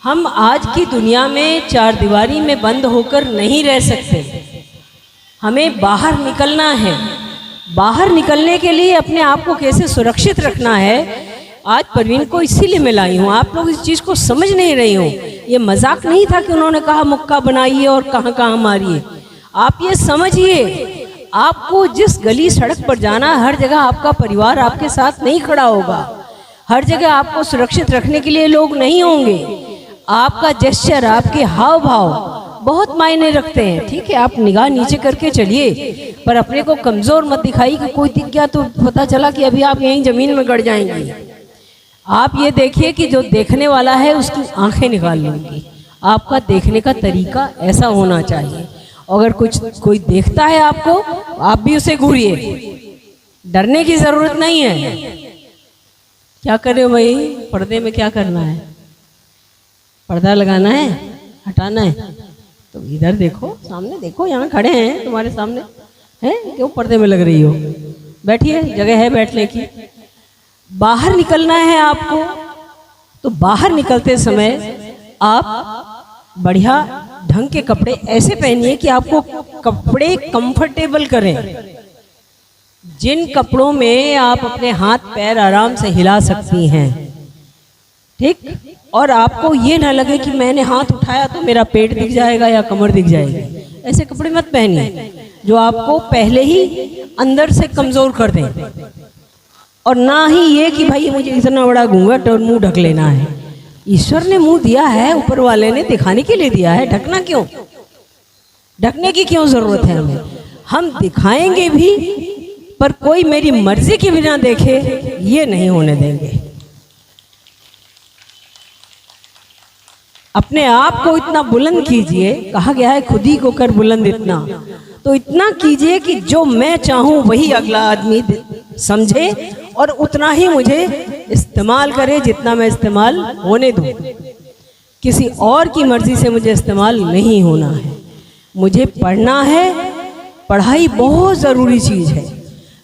हम आज की दुनिया में चार दीवारी में बंद होकर नहीं रह सकते। हमें बाहर निकलना है। बाहर निकलने के लिए अपने आप को कैसे सुरक्षित रखना है, आज परवीन को इसीलिए मैं लाई हूँ। आप लोग इस चीज़ को समझ नहीं रही हो। ये मजाक नहीं था कि उन्होंने कहा मुक्का बनाइए और कहाँ कहाँ मारिए। आप ये समझिए, आपको जिस गली सड़क पर जाना, हर जगह आपका परिवार आपके साथ नहीं खड़ा होगा। हर जगह आपको सुरक्षित रखने के लिए लोग नहीं होंगे। आपका जेस्चर, आपके हाव भाव बहुत मायने रखते हैं। ठीक है, आप निगाह नीचे करके चलिए, पर अपने को कमज़ोर मत दिखाइए कि कोई दिख गया तो पता चला कि अभी आप यहीं ज़मीन में गड़ जाएंगी। आप ये देखिए कि जो देखने वाला है उसकी आंखें निकाल लेंगी। आपका देखने का तरीका ऐसा होना चाहिए। अगर कोई देखता है आपको, आप भी उसे घूरिए। डरने की ज़रूरत नहीं है। क्या करे भाई, पर्दे में क्या करना है? पर्दा लगाना है, हटाना है, तो इधर देखो, सामने देखो, यहाँ खड़े हैं तुम्हारे सामने, हैं? क्यों पर्दे में लग रही हो? बैठिए, जगह है बैठने की। बाहर निकलना है आपको, तो बाहर निकलते समय आप बढ़िया ढंग के कपड़े ऐसे पहनिए कि आपको कपड़े कंफर्टेबल करें। जिन कपड़ों में आप अपने हाथ पैर आराम से हिला सकती हैं, ठीक, और आपको ये ना लगे कि मैंने हाथ उठाया तो मेरा पेट दिख जाएगा या कमर दिख जाएगी। ऐसे कपड़े मत पहनिए जो आपको पहले ही अंदर से कमजोर कर दें। और ना ही ये कि भाई मुझे इतना बड़ा घूंघट और मुंह ढक लेना है। ईश्वर ने मुंह दिया है, ऊपर वाले ने दिखाने के लिए दिया है। ढकना क्यों? ढकने की क्यों जरूरत है हमें? हम दिखाएंगे भी, पर कोई मेरी मर्जी के बिना देखे ये नहीं होने देंगे। अपने आप को इतना बुलंद कीजिए, कहा गया है खुद ही को कर बुलंद इतना, तो इतना कीजिए कि जो मैं चाहूं वही अगला आदमी समझे और उतना ही मुझे इस्तेमाल करे जितना मैं इस्तेमाल होने दूं। किसी और की मर्जी से मुझे इस्तेमाल नहीं होना है। मुझे पढ़ना है। पढ़ाई बहुत ज़रूरी चीज़ है।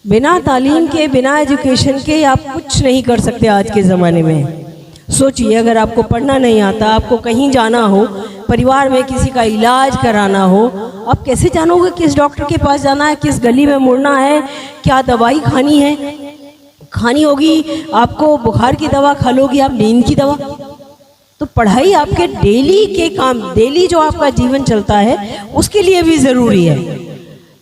बिना तालीम के, बिना एजुकेशन के आप कुछ नहीं कर सकते आज के ज़माने में। सोचिए, अगर आपको पढ़ना नहीं आता, आपको कहीं जाना हो, परिवार में किसी का इलाज कराना हो, आप कैसे जानोगे किस डॉक्टर के पास जाना है, किस गली में मुड़ना है, क्या दवाई खानी होगी? आपको बुखार की दवा खा लोगी आप, नींद की दवा? तो पढ़ाई आपके डेली के काम, डेली जो आपका जीवन चलता है उसके लिए भी ज़रूरी है।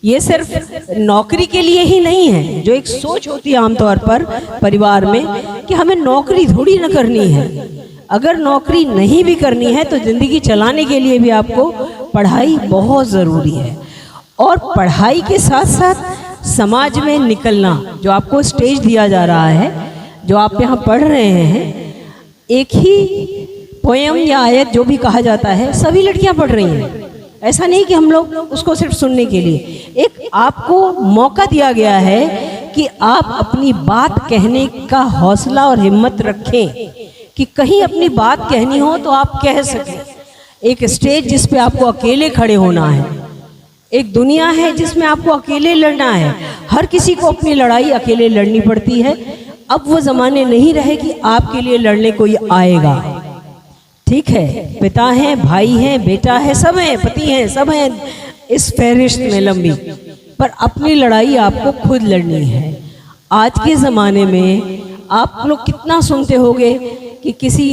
ये सिर्फ नौकरी के लिए ही नहीं है। जो एक सोच होती है आमतौर पर परिवार में कि हमें नौकरी थोड़ी ना करनी है। अगर नौकरी नहीं भी करनी है तो ज़िंदगी चलाने के लिए भी आपको पढ़ाई बहुत ज़रूरी है। और पढ़ाई के साथ साथ समाज में निकलना, जो आपको स्टेज दिया जा रहा है, जो आप यहाँ पढ़ रहे हैं, एक ही पोयम या आयत जो भी कहा जाता है, सभी लड़कियाँ पढ़ रही हैं। ऐसा नहीं कि हम लोग उसको सिर्फ सुनने के लिए। एक आपको मौका दिया गया है कि आप अपनी बात कहने का हौसला और हिम्मत रखें कि कहीं अपनी बात कहनी हो तो आप कह सकें। एक स्टेज जिस पे आपको अकेले खड़े होना है, एक दुनिया है जिसमें आपको अकेले लड़ना है। हर किसी को अपनी लड़ाई अकेले लड़नी पड़ती है। अब वो ज़माने नहीं रहे कि आपके लिए लड़ने कोई आएगा। ठीक है, पिता हैं, भाई हैं, बेटा है, सब हैं, पति हैं, सब हैं इस फहरिस्त में लंबी, पर अपनी लड़ाई आपको खुद लड़नी है। आज के ज़माने में आप लोग कितना सुनते होंगे कि किसी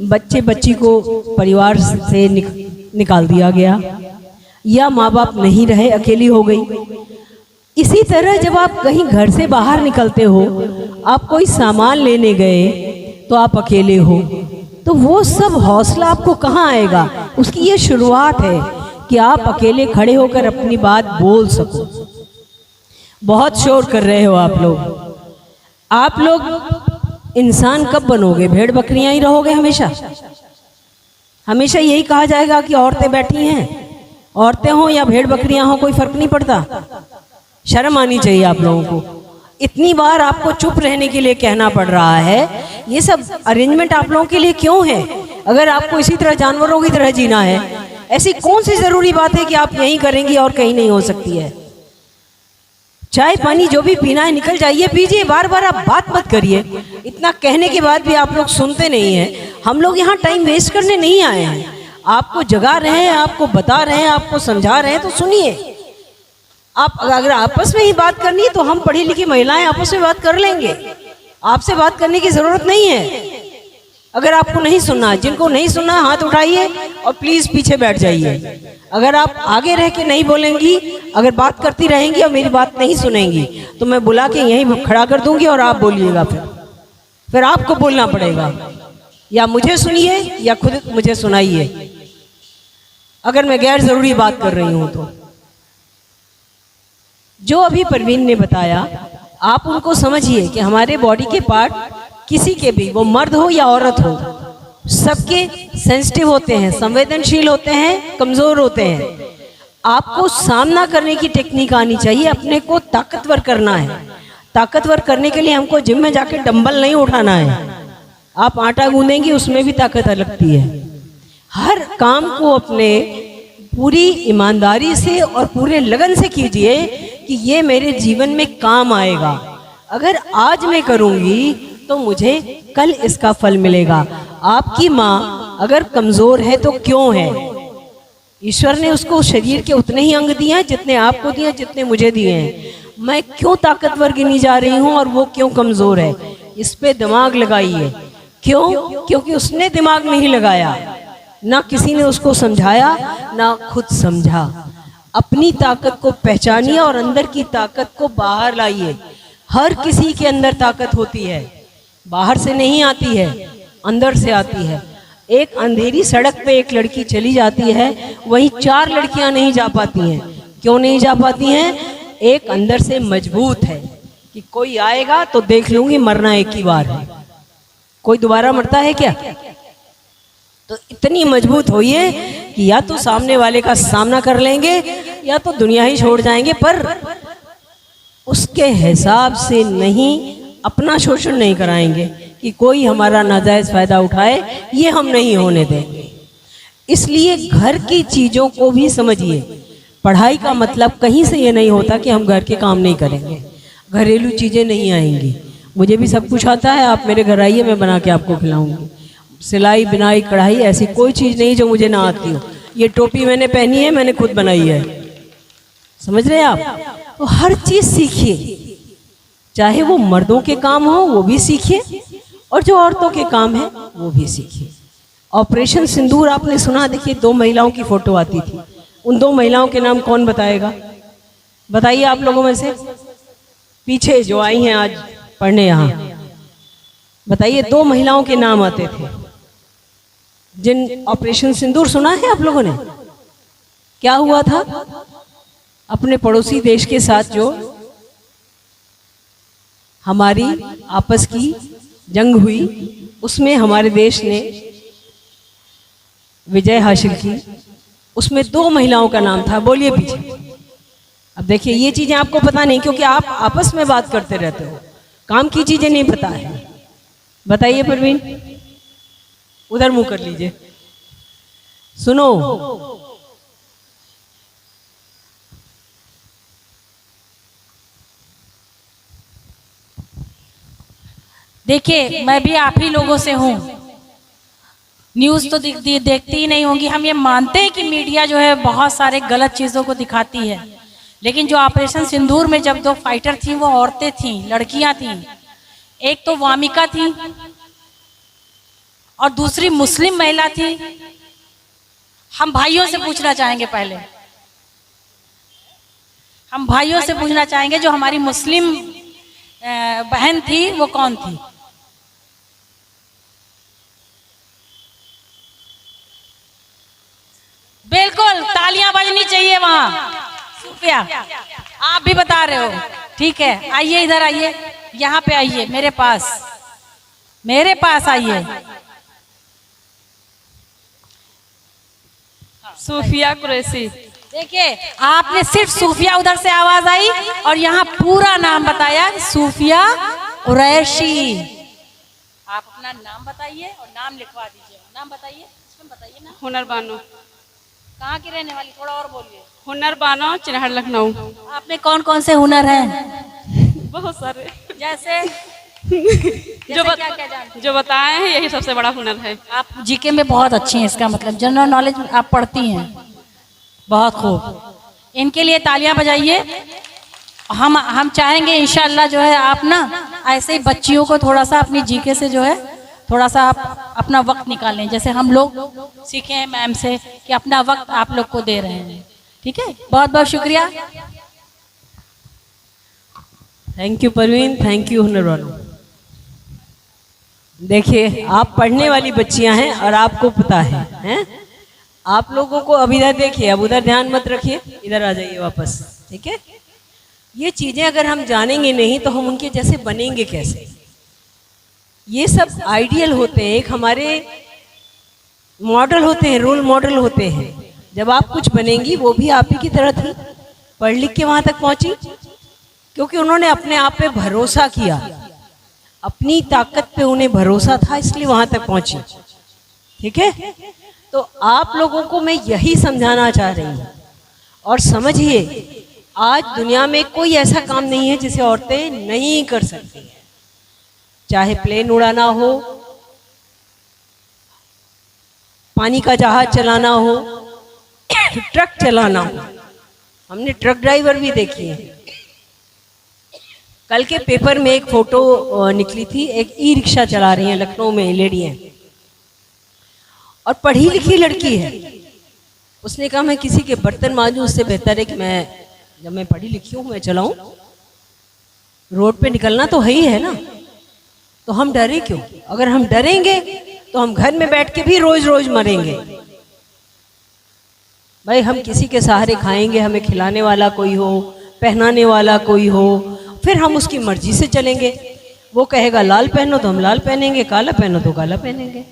बच्ची को परिवार से निकाल दिया गया, या माँ बाप नहीं रहे, अकेली हो गई। इसी तरह जब आप कहीं घर से बाहर निकलते हो, आप कोई सामान लेने गए तो आप अकेले हो, तो वो सब हौसला आपको कहाँ आएगा? उसकी ये शुरुआत है कि आप अकेले खड़े होकर अपनी बात बोल सको। बहुत शोर कर रहे हो आप लोग। आप लोग इंसान कब बनोगे? भेड़ बकरियां ही रहोगे हमेशा? हमेशा यही कहा जाएगा कि औरतें बैठी हैं, औरतें हो या भेड़ बकरियां हो, कोई फर्क नहीं पड़ता। शर्म आनी चाहिए आप लोगों को। इतनी बार आपको चुप रहने के लिए कहना पड़ रहा है। ये सब अरेंजमेंट आप लोगों के लिए क्यों है? अगर आपको इसी तरह जानवरों की तरह जीना है, ऐसी कौन सी जरूरी बात है कि आप यहीं करेंगी और कहीं नहीं हो सकती है? चाय पानी जो भी पीना है निकल जाइए, पीजिए। बार बार आप बात मत करिए। इतना कहने के बाद भी आप लोग सुनते नहीं हैं। हम लोग यहाँ टाइम वेस्ट करने नहीं आए हैं, आपको जगा रहे हैं, आपको बता रहे हैं, आपको समझा रहे हैं, तो सुनिए। आप अगर आपस में ही बात करनी है तो हम पढ़ी लिखी महिलाएं आपस में बात कर लेंगे, आपसे बात करने की जरूरत नहीं है। अगर आपको नहीं सुनना, जिनको नहीं सुनना हाथ उठाइए और प्लीज पीछे बैठ जाइए। अगर आप आगे रह के नहीं बोलेंगी, अगर बात करती रहेंगी और मेरी बात नहीं सुनेंगी तो मैं बुला के यहीं खड़ा कर दूंगी और आप बोलिएगा। फिर आपको बोलना पड़ेगा, या मुझे सुनिए या खुद मुझे सुनाइए, अगर मैं गैर जरूरी बात कर रही हूं तो। जो अभी परवीन ने बताया, आप उनको समझिए कि हमारे बॉडी के पार्ट किसी के भी, वो मर्द हो या औरत हो, सबके सेंसिटिव होते हैं, संवेदनशील होते हैं, कमजोर होते हैं। आपको सामना करने की टेक्निक आनी चाहिए, अपने को ताकतवर करना है। ताकतवर करने के लिए हमको जिम में जाके डंबल नहीं उठाना है। आप आटा गूंदेंगी उसमें भी ताकत लगती है। हर काम को अपने पूरी ईमानदारी से और पूरे लगन से कीजिए कि ये मेरे जीवन में काम आएगा। अगर आज मैं करूंगी तो मुझे कल इसका फल मिलेगा। आपकी माँ अगर कमजोर है तो क्यों है? ईश्वर ने उसको शरीर के उतने ही अंग दिए हैं जितने आपको दिए, जितने मुझे दिए हैं। मैं क्यों ताकतवर गिनी जा रही हूँ और वो क्यों कमजोर है? इस पे दिमाग लगाइए। क्यों? क्योंकि उसने दिमाग नहीं लगाया, ना किसी ने उसको समझाया, ना खुद समझा। अपनी ताकत को पहचानिए और अंदर की ताकत को बाहर लाइए। हर किसी के अंदर ताकत होती है, बाहर से नहीं आती है, अंदर से आती है। एक अंधेरी सड़क पे एक लड़की चली जाती है, वहीं 4 लड़कियां नहीं जा पाती हैं। क्यों नहीं जा पाती हैं? एक अंदर से मजबूत है कि कोई आएगा तो देख लूंगी, मरना एक ही बार है। कोई दोबारा मरता है क्या? तो इतनी मजबूत होइए कि या तो सामने वाले का सामना कर लेंगे या तो दुनिया ही छोड़ जाएंगे, पर उसके हिसाब से नहीं, अपना शोषण नहीं कराएंगे कि कोई हमारा नाजायज फायदा उठाए, ये हम नहीं होने देंगे। इसलिए घर की चीजों को भी समझिए। पढ़ाई का मतलब कहीं से ये नहीं होता कि हम घर के काम नहीं करेंगे, घरेलू चीजें नहीं आएंगी। मुझे भी सब कुछ आता है, आप मेरे घर आइए, मैं बना के आपको खिलाऊंगी। सिलाई, बिनाई, कढ़ाई, ऐसी कोई चीज नहीं जो मुझे ना आती हो। ये टोपी मैंने पहनी है, मैंने खुद बनाई है। समझ रहे हैं आप? तो हर चीज सीखिए, चाहे वो मर्दों के काम हो वो भी सीखिए और जो औरतों के काम है वो भी सीखिए। ऑपरेशन सिंदूर आपने सुना? देखिए 2 महिलाओं की फोटो आती थी। उन 2 महिलाओं के नाम कौन बताएगा? बताइए आप लोगों में से, पीछे जो आई हैं आज पढ़ने यहाँ, बताइए 2 महिलाओं के नाम आते थे जिन ऑपरेशन सिंदूर सुना है आप लोगों ने? क्या हुआ था? अपने पड़ोसी देश के साथ जो हमारी आपस की जंग हुई, उसमें हमारे देश ने विजय हासिल की। उसमें 2 महिलाओं का नाम था। बोलिए पीछे। अब देखिए ये चीजें आपको पता नहीं, क्योंकि आप आपस में बात करते रहते हो, काम की चीजें नहीं पता है। बताइए परवीन, उधर मुंह कर लीजिए। सुनो, देखिए मैं भी आप ही लोगों से हूँ। न्यूज़ तो देखती ही नहीं होंगी। हम ये मानते हैं कि मीडिया जो है बहुत सारे गलत चीज़ों को दिखाती है, लेकिन जो ऑपरेशन सिंदूर में जब 2 फाइटर थी वो औरतें थीं, लड़कियां थीं। एक तो वामिका थी और दूसरी मुस्लिम महिला थी। हम भाइयों से पूछना चाहेंगे, पहले हम भाइयों से पूछना चाहेंगे जो हमारी मुस्लिम बहन थी वो कौन थी? बिल्कुल तालियां बजनी चाहिए वहां। सूफिया, आप भी बता रहे हो, ठीक है। आइए इधर आइए, यहाँ पे आइए, मेरे पास आइए। सूफिया कुरैशी। देखिए आपने सिर्फ सूफिया उधर से आवाज आई और यहाँ पूरा नाम बताया, सूफिया कुरैशी। आप अपना नाम बताइए और नाम लिखवा दीजिए। नाम बताइए, इसमें बताइए ना। हुनर बानो। कहाँ की रहने वाली? थोड़ा और बोलिए। हुनर बानो, चिन्हड़, लखनऊ। आप में कौन कौन से हुनर हैं? बहुत सारे। जैसे जो बताए हैं यही सबसे बड़ा हुनर है। आप जीके में बहुत अच्छी हैं, इसका मतलब जनरल नॉलेज आप पढ़ती हैं, बहुत खूब। इनके लिए तालियां बजाइए। हम चाहेंगे इंशाअल्लाह जो है आप ना ऐसे ही बच्चियों को थोड़ा सा अपनी जीके से जो है थोड़ा सा आप अपना वक्त निकालें, जैसे हम लोग सीखे हैं मैम से कि अपना वक्त आप लोग को दे रहे हैं। ठीक है, बहुत बहुत शुक्रिया। Thank you Parveen, thank you हुनर वालों। देखिए आप पढ़ने वाली बच्चियां हैं और आपको पता है, हैं? आप लोगों को अब इधर देखिए, अब उधर ध्यान मत रखिए, इधर आ जाइए वापस। ठीक है, ये चीजें अगर हम जानेंगे नहीं तो हम उनके जैसे बनेंगे कैसे? ये सब आइडियल होते हैं, एक हमारे मॉडल होते हैं, रोल मॉडल होते हैं। जब आप कुछ बनेंगी वो भी आप ही की तरह थी, पढ़ लिख के वहां तक पहुंची, क्योंकि उन्होंने अपने आप पे भरोसा किया, अपनी ताकत पे उन्हें भरोसा था, इसलिए वहां तक पहुंची। ठीक है, तो आप लोगों को मैं यही समझाना चाह रही हूँ। और समझिए, आज दुनिया में कोई ऐसा काम नहीं है जिसे औरतें नहीं कर सकती हैं। चाहे प्लेन उड़ाना हो, पानी का जहाज चलाना हो, ट्रक चलाना हो। हमने ट्रक ड्राइवर भी देखी है। कल के पेपर में एक फोटो निकली थी, एक ई रिक्शा चला रही हैं लखनऊ में लेडी हैं, और पढ़ी लिखी लड़की है। उसने कहा मैं किसी के बर्तन मांजूं, उससे बेहतर है कि जब मैं पढ़ी लिखी हूं मैं चलाऊं। रोड पे निकलना तो है ही है ना, तो हम डरे क्यों? अगर हम डरेंगे तो हम घर में बैठ के भी रोज रोज मरेंगे। भाई हम किसी के सहारे खाएंगे, हमें खिलाने वाला कोई हो, पहनाने वाला कोई हो, फिर हम उसकी मर्जी से चलेंगे। वो कहेगा लाल पहनो तो हम लाल पहनेंगे, काला पहनो तो काला पहनेंगे।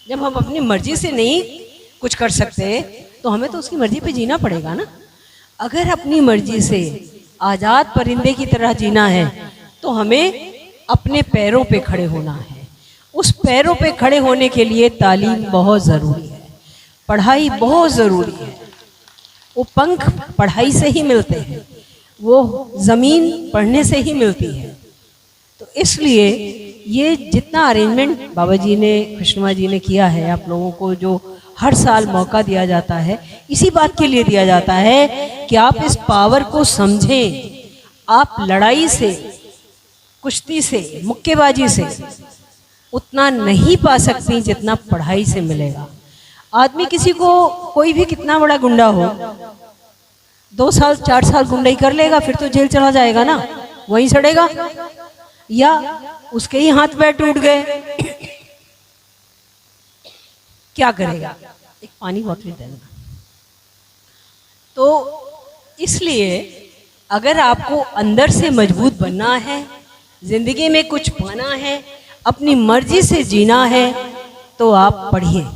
जब हम अपनी मर्जी से नहीं कुछ कर सकते तो हमें तो उसकी मर्जी पे जीना पड़ेगा ना। अगर अपनी मर्जी से आज़ाद परिंदे की तरह जीना है तो हमें अपने पैरों पे खड़े होना है। उस पैरों पे खड़े होने के लिए तालीम बहुत ज़रूरी है, पढ़ाई बहुत ज़रूरी है। वो पंख पढ़ाई से ही मिलते हैं, वो ज़मीन पढ़ने से ही मिलती है। तो इसलिए ये जितना अरेंजमेंट बाबा जी ने, कृष्णा जी ने किया है, आप लोगों को जो हर साल मौका दिया जाता है, इसी बात के लिए दिया जाता है कि आप इस पावर को समझें। आप लड़ाई से, कुश्ती से, मुक्केबाजी से उतना नहीं पा सकती जितना पढ़ाई से मिलेगा। आदमी किसी को, कोई भी कितना बड़ा गुंडा हो, 2 साल 4 साल गुंडाई कर लेगा, फिर तो जेल चला जाएगा ना, वहीं सड़ेगा, या उसके ही हाथ पैर टूट गए, क्या करेगा? एक पानी बोतल देना। तो इसलिए अगर आपको अंदर से मजबूत बनना है, जिंदगी में कुछ पाना है, अपनी मर्जी से जीना है, तो आप पढ़िए।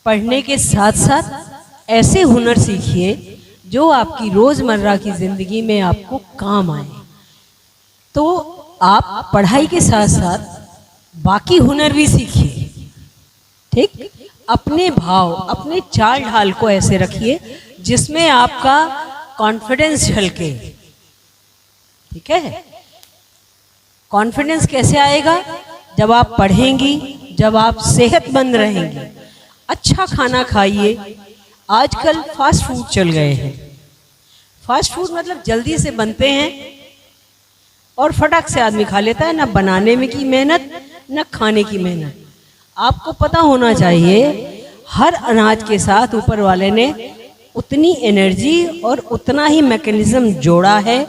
पढ़ने के साथ साथ ऐसे हुनर सीखिए जो आपकी रोजमर्रा की जिंदगी में आपको काम आए। तो आप पढ़ाई के साथ साथ बाकी हुनर भी सीखिए। ठीक, अपने भाव, अपने चाल ढाल को ऐसे रखिए जिसमें आपका कॉन्फिडेंस झलके। ठीक है, कॉन्फिडेंस कैसे आएगा? जब आप पढ़ेंगी, जब आप सेहतमंद रहेंगी। अच्छा खाना खाइए। आजकल फास्ट फूड चल गए हैं। फास्ट फूड मतलब जल्दी से बनते हैं और फटाक से आदमी खा लेता है, ना बनाने में की मेहनत, ना खाने की मेहनत। आपको पता होना चाहिए हर अनाज के साथ ऊपर वाले ने उतनी एनर्जी और उतना ही मैकेनिज्म जोड़ा है।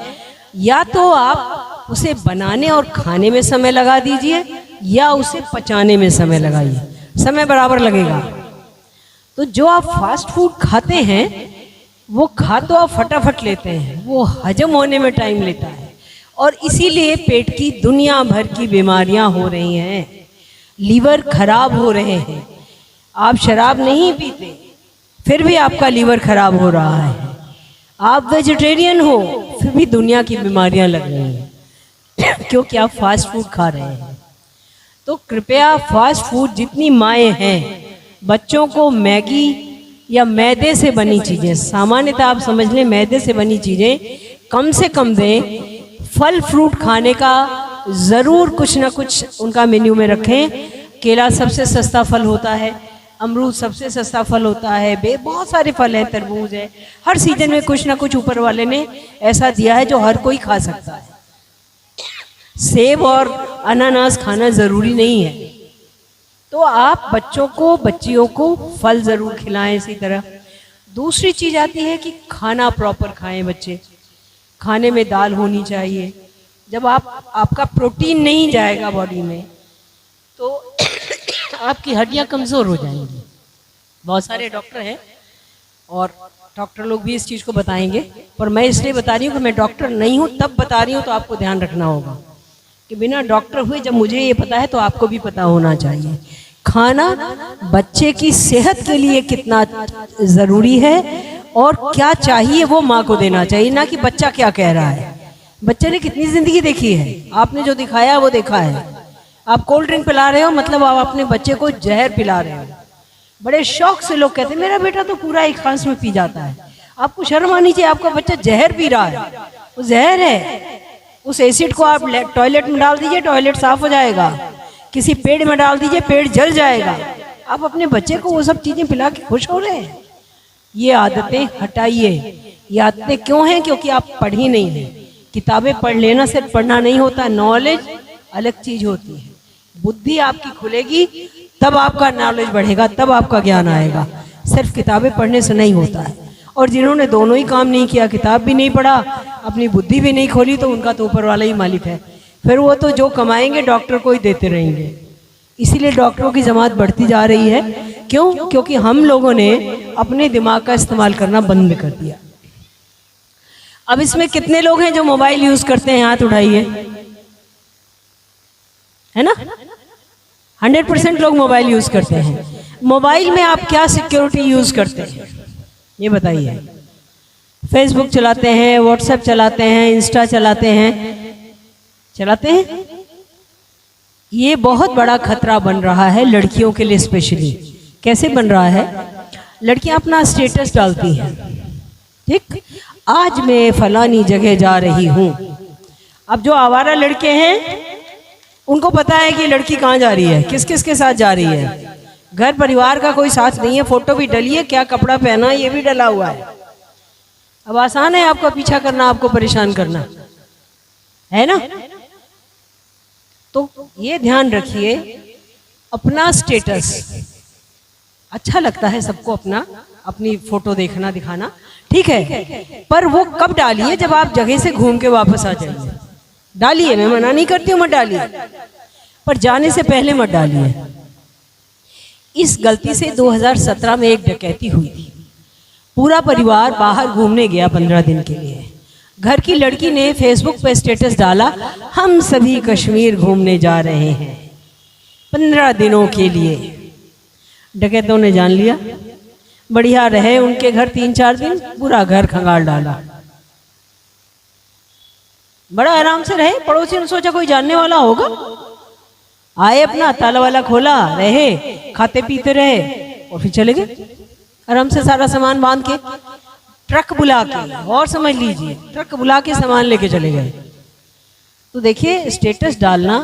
या तो आप उसे बनाने और खाने में समय लगा दीजिए या उसे पचाने में समय लगाइए, समय बराबर लगेगा। तो जो आप फास्ट फूड खाते हैं वो खा तो आप फटाफट लेते हैं, वो हजम होने में टाइम लेता है और इसीलिए पेट की दुनिया भर की बीमारियां हो रही हैं, लीवर खराब हो रहे हैं। आप शराब नहीं पीते फिर भी आपका लीवर खराब हो रहा है। आप वेजिटेरियन हो फिर भी दुनिया की बीमारियां लग रही हैं क्योंकि आप फास्ट फूड खा रहे हैं। तो कृपया फास्ट फूड, जितनी माएँ हैं बच्चों को मैगी या मैदे से बनी चीज़ें, सामान्यतः आप समझ लें मैदे से बनी चीज़ें कम से कम दें। फल फ्रूट खाने का ज़रूर कुछ ना कुछ उनका मेन्यू में रखें। केला सबसे सस्ता फल होता है, अमरूद सबसे सस्ता फल होता है, बहुत सारे फल हैं, तरबूज है। हर सीजन में कुछ ना कुछ ऊपर वाले ने ऐसा दिया है जो हर कोई खा सकता है। सेब और अनानास खाना ज़रूरी नहीं है, तो आप बच्चों को, बच्चियों को फल ज़रूर खिलाएं। इसी तरह दूसरी चीज़ आती है कि खाना प्रॉपर खाएं बच्चे। खाने में दाल होनी चाहिए। जब आपका प्रोटीन नहीं जाएगा बॉडी में तो आपकी हड्डियां कमज़ोर हो जाएंगी। बहुत सारे डॉक्टर हैं और डॉक्टर लोग भी इस चीज़ को बताएंगे, पर मैं इसलिए बता रही हूँ कि मैं डॉक्टर नहीं हूँ तब बता रही हूँ, तो आपको ध्यान रखना होगा कि बिना डॉक्टर हुए जब मुझे ये पता है तो आपको भी पता होना चाहिए। खाना बच्चे की सेहत के लिए कितना ज़रूरी है और क्या चाहिए वो माँ को देना चाहिए, ना कि बच्चा क्या कह रहा है। बच्चे ने कितनी ज़िंदगी देखी है, आपने जो दिखाया वो देखा है। आप कोल्ड ड्रिंक पिला रहे हो मतलब आप अपने बच्चे को जहर पिला रहे हो। बड़े शौक से लोग कहते हैं मेरा बेटा तो पूरा एक सांस में पी जाता है। आपको शर्म आनी चाहिए, आपका बच्चा जहर पी रहा है, वो जहर है। उस एसिड को आप टॉयलेट में डाल दीजिए, टॉयलेट साफ हो जाएगा। किसी पेड़ में डाल दीजिए, पेड़ जल जाएगा। आप अपने बच्चे को वो सब चीज़ें पिला के खुश हो रहे हैं। ये आदतें हटाइए। ये आदतें क्यों हैं? क्योंकि आप पढ़ी नहीं हैं। किताबें पढ़ लेना सिर्फ पढ़ना नहीं होता, नॉलेज अलग चीज़ होती है। बुद्धि आपकी खुलेगी तब आपका नॉलेज बढ़ेगा, तब आपका ज्ञान आएगा। सिर्फ किताबें पढ़ने से नहीं होता है। और जिन्होंने दोनों ही काम नहीं किया, किताब भी नहीं पढ़ा, अपनी बुद्धि भी नहीं खोली, तो उनका तो ऊपर वाला ही मालिक है। फिर वो तो जो कमाएंगे डॉक्टर को ही देते रहेंगे। इसीलिए डॉक्टरों की जमात बढ़ती जा रही है। क्यों? क्योंकि हम लोगों ने अपने दिमाग का इस्तेमाल करना बंद कर दिया। अब इसमें कितने लोग हैं जो मोबाइल यूज करते हैं? हाथ उठाइए। है ना? 100% लोग मोबाइल यूज करते हैं। मोबाइल में आप क्या सिक्योरिटी यूज करते हैं ये बताइए। फेसबुक चलाते हैं, व्हाट्सएप चलाते हैं, इंस्टा चलाते हैं, ये बहुत बड़ा खतरा बन रहा है लड़कियों के लिए स्पेशली। कैसे बन रहा है? लड़कियां अपना स्टेटस डालती हैं, ठीक, आज मैं फलानी जगह जा रही हूँ। अब जो आवारा लड़के हैं उनको पता है कि लड़की कहाँ जा रही है, किस किस के साथ जा रही है। घर परिवार का कोई साथ नहीं है, फोटो भी डली है, क्या कपड़ा पहना ये भी डला हुआ है। अब आसान है आपका पीछा करना, आपको परेशान करना, है ना? तो ये ध्यान रखिए, अपना स्टेटस अच्छा लगता है सबको, अपनी फोटो देखना, दिखाना, ठीक है, पर वो कब डालिए? जब आप जगह से घूम के वापस आ जाइए। डालिए, मैं मना नहीं करती हूँ, मत डालिए, पर जाने से पहले मत डालिए। इस गलती से 2017 में एक डकैती हुई थी। पूरा परिवार बाहर घूमने गया 15 दिन के लिए। घर की लड़की ने फेसबुक पे स्टेटस डाला, हम सभी कश्मीर घूमने जा रहे हैं 15 दिनों के लिए। डकैतों ने जान लिया, बढ़िया रहे उनके घर 3-4 दिन, पूरा घर खंगाल डाला। बड़ा आराम से रहे, पड़ोसी ने सोचा कोई जानने वाला होगा, आए, अपना ताला वाला खोला, रहे, खाते पीते रहे और फिर चले गए आराम से। सारा सामान बांध के, ट्रक बुला के, और समझ लीजिए ट्रक बुला के सामान लेके चले गए। तो देखिए, स्टेटस डालना,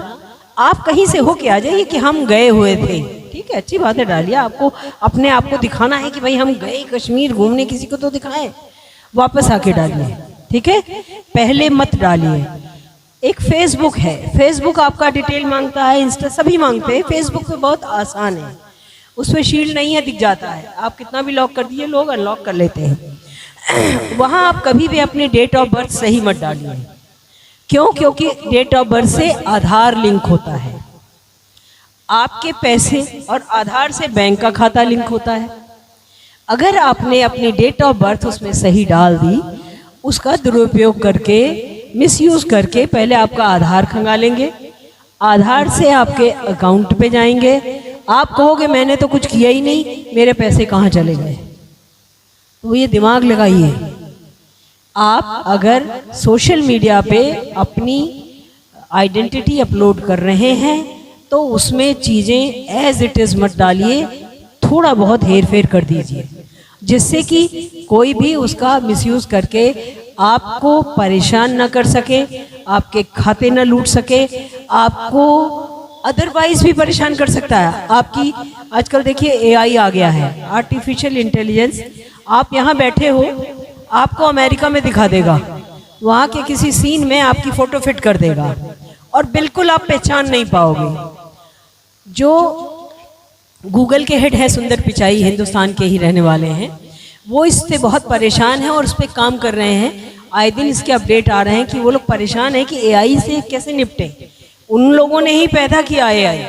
आप कहीं से होके आ जाइए कि हम गए हुए थे, ठीक है, अच्छी बात है, डालिए। आपको अपने आप को दिखाना है कि भाई हम गए कश्मीर घूमने, किसी को तो दिखाएं, वापस आके डालिए, ठीक है, पहले मत डालिए। एक फेसबुक है, फेसबुक आपका डिटेल मांगता है, इंस्टा सभी मांगते हैं। फेसबुक पे बहुत आसान है, उसमें शील्ड नहीं है, दिख जाता है, आप कितना भी लॉक कर दीजिए, लोग अनलॉक कर लेते हैं। वहाँ आप कभी भी अपनी डेट ऑफ बर्थ सही मत डालिए। क्यों? क्योंकि डेट ऑफ बर्थ से आधार लिंक होता है, आपके पैसे और आधार से बैंक का खाता लिंक होता है। अगर आपने अपनी डेट ऑफ बर्थ उसमें सही डाल दी, उसका दुरुपयोग करके, मिसयूज करके, पहले आपका आधार खंगालेंगे, आधार से आपके अकाउंट पे जाएंगे, आप कहोगे मैंने तो कुछ किया ही नहीं, मेरे पैसे कहाँ चले गए। तो ये दिमाग लगाइए, आप अगर सोशल मीडिया पे अपनी आइडेंटिटी अपलोड कर रहे हैं तो उसमें चीज़ें एज इट इज़ मत डालिए, थोड़ा बहुत हेर फेर कर दीजिए, जिससे कि कोई भी उसका मिसयूज करके आपको परेशान ना कर सके, आपके खाते न लूट सके, आपको अदरवाइज भी परेशान कर सकता है। आपकी आजकल देखिए एआई आ गया है, आर्टिफिशियल इंटेलिजेंस। आप यहाँ बैठे हो, आपको अमेरिका में दिखा देगा, वहाँ के किसी सीन में आपकी फोटो फिट कर देगा और बिल्कुल आप पहचान नहीं पाओगे। जो गूगल के हेड है सुंदर पिचाई, हिंदुस्तान के ही रहने वाले हैं, वो इससे बहुत परेशान हैं और उस पर काम कर रहे हैं। आए दिन इसके अपडेट आ रहे हैं कि वो लोग परेशान हैं कि एआई से कैसे निपटें। उन लोगों ने ही पैदा किया एआई,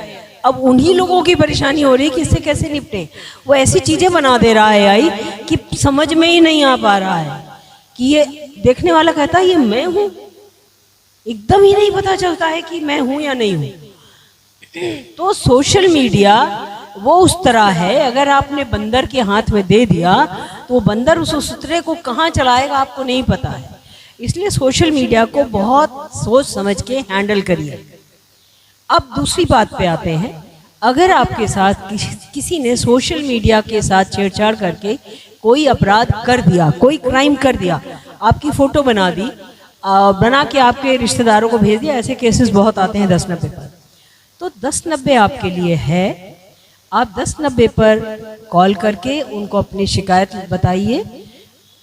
अब उन्हीं लोगों की परेशानी हो रही है कि इससे कैसे निपटें। वो ऐसी चीज़ें बना दे रहा है एआई कि समझ में ही नहीं आ पा रहा है कि ये देखने वाला कहता है ये मैं हूँ, एकदम ही नहीं पता चलता है कि मैं हूँ या नहीं हूँ। तो सोशल मीडिया वो उस तरह है, अगर आपने बंदर के हाथ में दे दिया तो वो बंदर उस उतरे को कहाँ चलाएगा आपको नहीं पता है। इसलिए सोशल मीडिया को बहुत सोच समझ के हैंडल करिए। अब दूसरी बात पे आते हैं, अगर आपके साथ किसी ने सोशल मीडिया के साथ छेड़छाड़ करके कोई अपराध कर दिया, कोई क्राइम कर दिया, आपकी फोटो बना दी, बना के आपके रिश्तेदारों को भेज दिया, ऐसे केसेस बहुत आते हैं 1090 पर। तो 1090 आपके लिए है, आप 1090 पर कॉल करके उनको अपनी शिकायत बताइए।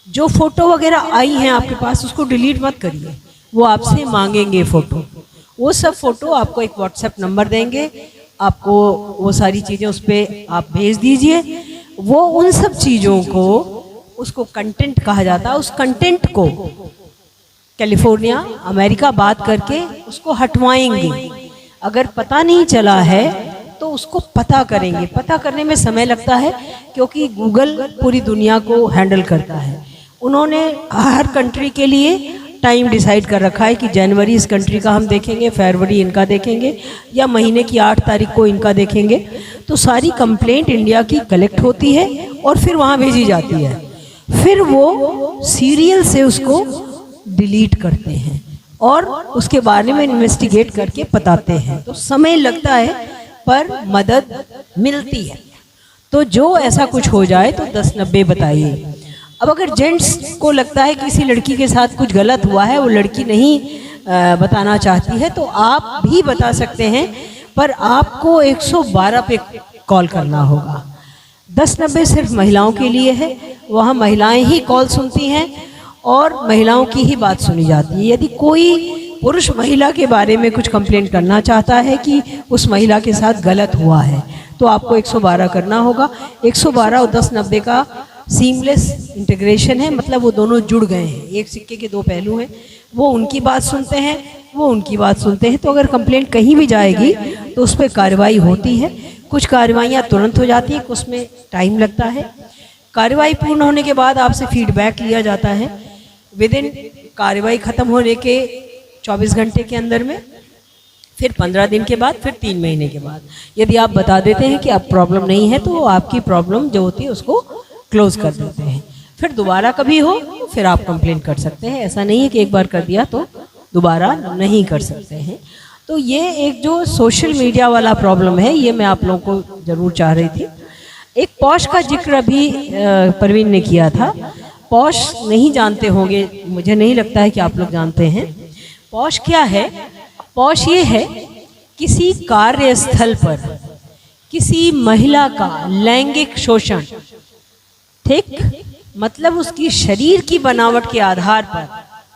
जो फोटो वगैरह आई हैं आपके पास उसको डिलीट मत करिए, वो आपसे मांगेंगे फ़ोटो। वो सब फ़ोटो आपको एक व्हाट्सएप नंबर देंगे, आपको वो सारी चीज़ें उस पर आप भेज दीजिए। वो उन सब चीज़ों को, उसको कंटेंट कहा जाता है, उस कंटेंट को कैलिफोर्निया अमेरिका बात करके उसको हटवाएंगे। अगर पता नहीं चला है तो उसको पता करेंगे। पता करने में समय लगता है क्योंकि गूगल पूरी दुनिया को हैंडल करता है। उन्होंने हर कंट्री के लिए टाइम डिसाइड कर रखा है कि जनवरी इस कंट्री का हम देखेंगे, फरवरी इनका देखेंगे, या महीने की 8 तारीख को इनका देखेंगे। तो सारी कंप्लेंट इंडिया की कलेक्ट होती है और फिर वहाँ भेजी जाती है। फिर वो सीरियल से उसको डिलीट करते हैं और उसके बारे में इन्वेस्टिगेट करके बताते हैं। तो समय लगता है पर मदद मिलती है। तो जो ऐसा कुछ हो जाए तो 1090 बताइए। अब अगर जेंट्स को लगता है कि किसी लड़की के साथ कुछ गलत हुआ है, वो लड़की नहीं बताना चाहती है, तो आप भी बता सकते हैं, पर आपको 112 पे कॉल करना होगा। 1090 सिर्फ महिलाओं के लिए है, वहाँ महिलाएं ही कॉल सुनती हैं और महिलाओं की ही बात सुनी जाती है। यदि कोई पुरुष महिला के बारे में कुछ कंप्लेंट करना चाहता है कि उस महिला के साथ गलत हुआ है, तो आपको 112 करना होगा। 112 और 1090 का सीमलेस इंटीग्रेशन है, मतलब वो दोनों जुड़ गए हैं, एक सिक्के के दो पहलू हैं। वो उनकी बात सुनते हैं, वो उनकी बात सुनते हैं। तो अगर कंप्लेंट कहीं भी जाएगी तो उस पर कार्रवाई होती है। कुछ कार्रवाइयाँ तुरंत हो जाती हैं, कुछ में टाइम लगता है। कार्रवाई पूर्ण होने के बाद आपसे फीडबैक लिया जाता है। विदिन कार्रवाई ख़त्म होने के 24 घंटे के अंदर में, फिर 15 दिन के बाद, फिर 3 महीने के बाद यदि आप बता देते हैं कि अब प्रॉब्लम नहीं है, तो आपकी प्रॉब्लम जो होती है उसको क्लोज कर देते हैं। फिर दोबारा कभी हो फिर आप कंप्लेन कर सकते हैं। ऐसा नहीं है कि एक बार कर दिया तो दोबारा नहीं कर सकते हैं। तो ये एक जो सोशल मीडिया वाला प्रॉब्लम है, ये मैं आप लोगों को ज़रूर चाह रही थी। एक पॉश का जिक्र अभी परवीन ने किया था। पॉश नहीं जानते होंगे, मुझे नहीं लगता है कि आप लोग जानते हैं। पॉश क्या है? पॉश ये है किसी कार्यस्थल पर किसी महिला का लैंगिक शोषण, ठीक, मतलब उसकी शरीर की बनावट के आधार पर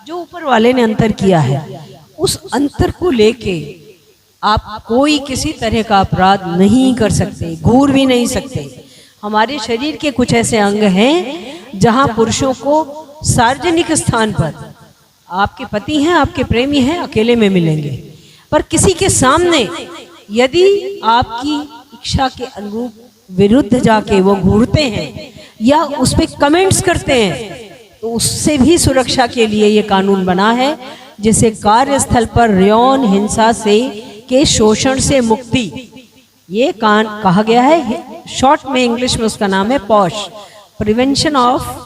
जो ऊपर वाले ने अंतर किया है, उस अंतर को लेके आप कोई किसी तरह का अपराध नहीं कर सकते, घूर भी नहीं सकते। हमारे शरीर के कुछ ऐसे अंग हैं जहां पुरुषों को सार्वजनिक स्थान पर, आपके पति हैं, आपके प्रेमी हैं, अकेले में मिलेंगे, पर किसी के सामने यदि आपकी इच्छा के अनुरूप विरुद्ध जाके वो घूरते हैं या उस पर कमेंट्स करते हैं, तो उससे भी सुरक्षा के लिए ये कानून बना है, जिसे कार्यस्थल पर यौन हिंसा से के शोषण से मुक्ति, ये कहा गया है। शॉर्ट में इंग्लिश में उसका नाम है पॉश, प्रिवेंशन ऑफ,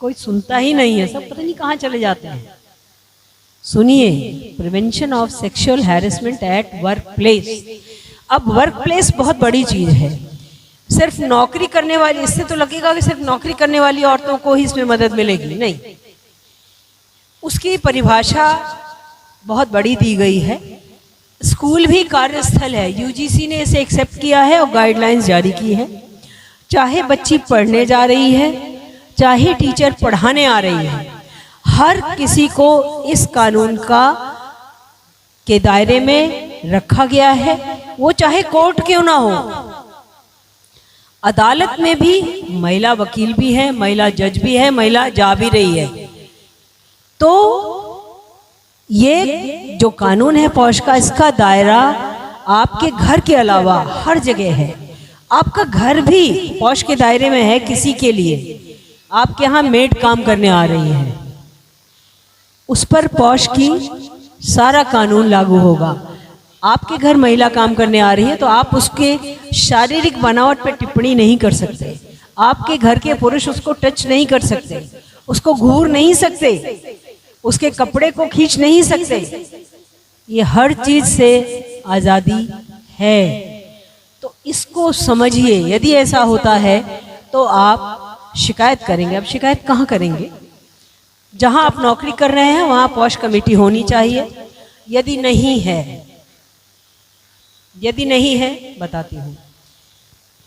कोई सुनता ही नहीं है, सब पता नहीं कहाँ चले जाते हैं। सुनिए, prevention of sexual harassment at work place. अब वर्क प्लेस बहुत बड़ी चीज है। सिर्फ नौकरी करने वाली, इससे तो लगेगा कि सिर्फ नौकरी करने वाली औरतों को ही इसमें मदद मिलेगी, नहीं। उसकी परिभाषा बहुत बड़ी दी गई है। स्कूल भी कार्यस्थल है, यूजीसी ने इसे एक्सेप्ट किया है और गाइडलाइंस जारी की है। चाहे बच्ची पढ़ने जा रही है, चाहे टीचर पढ़ाने आ रही है, हर किसी को इस कानून का के दायरे में रखा गया है। वो चाहे कोर्ट क्यों ना हो, अदालत में भी महिला वकील भी है, महिला जज भी है, महिला जा भी रही है। तो ये जो कानून है पौष का, इसका दायरा आपके घर के अलावा हर जगह है। आपका घर भी पौष के दायरे में है किसी के लिए। आपके यहाँ मेड काम करने आ रही है, उस पर पौष की सारा कानून लागू होगा। आपके घर महिला काम करने आ रही है तो आप उसके शारीरिक बनावट पर टिप्पणी नहीं कर सकते। आपके घर के पुरुष उसको टच नहीं कर सकते, उसको घूर नहीं सकते, उसके कपड़े को खींच नहीं सकते। ये हर चीज से आजादी है। तो इसको समझिए। यदि ऐसा होता है तो आप शिकायत करेंगे। अब शिकायत कहाँ करेंगे? जहां आप नौकरी कर रहे हैं वहां पौष कमेटी होनी चाहिए। यदि नहीं है बताती हूँ।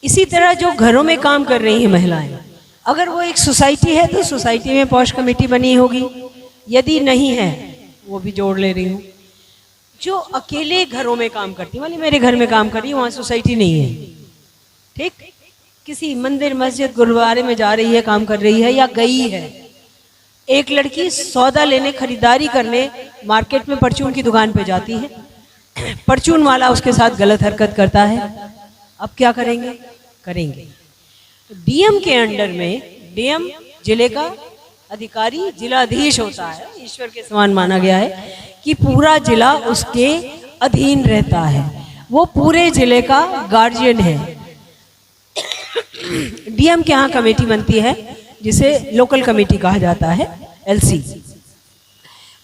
इसी तरह जो घरों में काम कर रही हैं महिलाएं, अगर वो एक सोसाइटी है तो सोसाइटी में पौष कमेटी बनी होगी। यदि नहीं है, वो भी जोड़ ले रही हूँ। जो अकेले घरों में काम करती, वाली मेरे घर में काम कर रही है, वहां सोसाइटी नहीं है, ठीक, किसी मंदिर मस्जिद गुरुद्वारे में जा रही है, काम कर रही है या गई है। एक लड़की सौदा लेने, खरीदारी करने मार्केट में परचून की दुकान पे जाती है, परचून वाला उसके साथ गलत हरकत करता है। अब क्या करेंगे? डीएम के अंडर में, डीएम जिले का अधिकारी जिलाधीश होता है, ईश्वर के समान माना गया है कि पूरा जिला उसके अधीन रहता है। वो पूरे जिले का गार्जियन है। डीएम के यहाँ कमेटी बनती है जिसे लोकल कमेटी कहा जाता है, एलसी।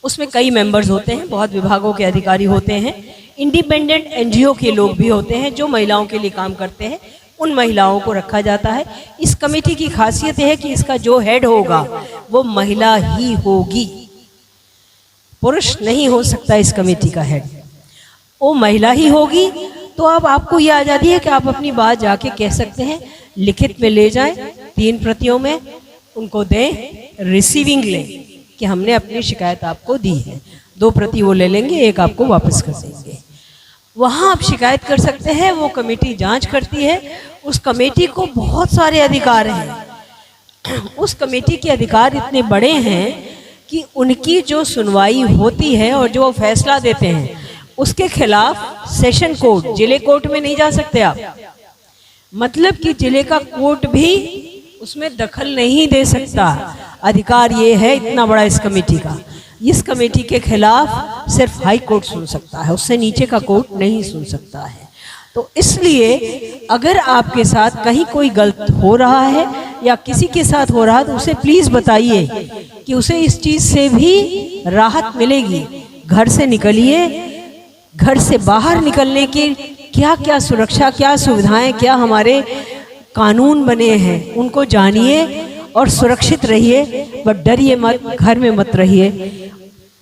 उसमें कई मेंबर्स होते हैं, बहुत विभागों के अधिकारी होते हैं, इंडिपेंडेंट एनजीओ के लोग भी होते हैं जो महिलाओं के लिए काम करते हैं। उन महिलाओं को रखा जाता है। इस कमेटी की खासियत है कि इसका जो हेड होगा वो महिला ही होगी, पुरुष नहीं हो सकता इस कमेटी का हेड, वो महिला ही होगी। तो अब आपको ये आज़ादी है कि आप अपनी बात जाके कह सकते हैं, लिखित में ले जाएं, 3 प्रतियों में उनको दें, रिसीविंग लें कि हमने अपनी शिकायत आपको दी है। 2 प्रति वो ले लेंगे, 1 आपको वापस कर देंगे। वहाँ आप शिकायत कर सकते हैं, वो कमेटी जांच करती है। उस कमेटी को बहुत सारे अधिकार हैं। उस कमेटी के अधिकार इतने बड़े हैं कि उनकी जो सुनवाई होती है और जो फैसला देते हैं उसके खिलाफ सेशन कोर्ट, जिले कोर्ट में नहीं जा सकते आप। मतलब कि जिले का कोर्ट भी उसमें दखल नहीं दे सकता। अधिकार ये है इतना बड़ा इस कमेटी का। इस कमेटी के खिलाफ सिर्फ हाई कोर्ट सुन सकता है, उससे नीचे का कोर्ट नहीं सुन सकता है। तो इसलिए अगर आपके साथ कहीं कोई गलत हो रहा है या किसी के साथ हो रहा है तो उसे प्लीज बताइए कि उसे इस चीज से भी राहत मिलेगी। घर से निकलिए, घर से बाहर निकलने की क्या क्या सुरक्षा, क्या सुविधाएं, क्या हमारे कानून बने हैं उनको जानिए और सुरक्षित रहिए। बट डरिए मत, घर में मत रहिए।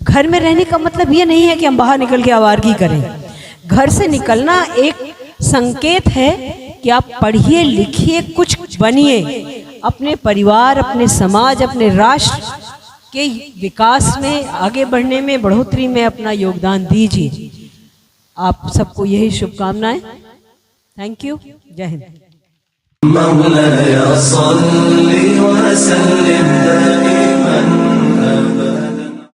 घर में रहने का मतलब ये नहीं है कि हम बाहर निकल के आवारगी करें। घर से निकलना एक संकेत है कि आप पढ़िए, लिखिए, कुछ बनिए, अपने परिवार, अपने समाज, अपने राष्ट्र के विकास में, आगे बढ़ने में, बढ़ोतरी में अपना योगदान दीजिए। आप सबको यही शुभकामनाएं। Thank you. जय हिंद।